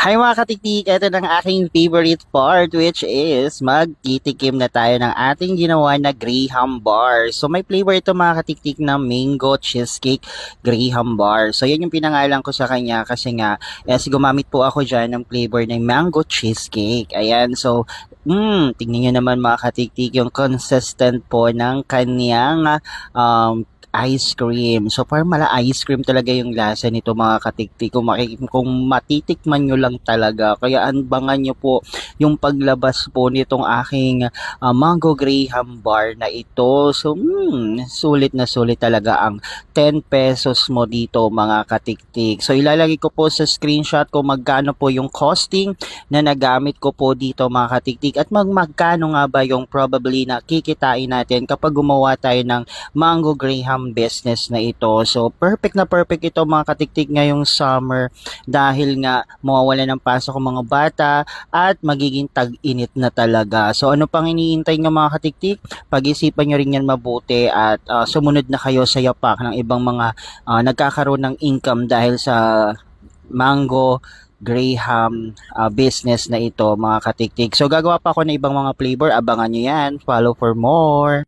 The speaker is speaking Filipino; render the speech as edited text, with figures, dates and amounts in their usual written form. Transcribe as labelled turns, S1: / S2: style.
S1: Hi mga katiktik, ito ng aking favorite part which is magtitikim na tayo ng ating ginawa na Graham bar. So may flavor ito mga katiktik na mango cheesecake Graham bar. So yan yung pinangalan ko sa kanya kasi nga gumamit po ako dyan ng flavor ng mango cheesecake. Ayan, so tingnan nyo naman mga katiktik yung consistent po ng kanyang ice cream. So parang mala ice cream talaga yung lasa nito mga katiktik. Kung matitikman nyo lang talaga. Kaya anbangan nyo po yung paglabas po nitong aking Mango Graham bar na ito. So sulit talaga ang 10 pesos mo dito mga katiktik. So ilalagay ko po sa screenshot kung magkano po yung costing na nagamit ko po dito mga katiktik at magkano nga ba yung probably na kikitain natin kapag gumawa tayo ng Mango Graham business na ito. So, perfect na perfect ito mga katiktik ngayong summer dahil nga mawawala ng pasok ang mga bata at magiging tag-init na talaga. So, ano pang iniintay ng mga katiktik? Pag-isipan nyo rin yan mabuti at sumunod na kayo sa yapak ng ibang mga nagkakaroon ng income dahil sa Mango Graham business na ito mga katiktik. So gagawa pa ako ng ibang mga flavor, abangan nyo yan. Follow for more.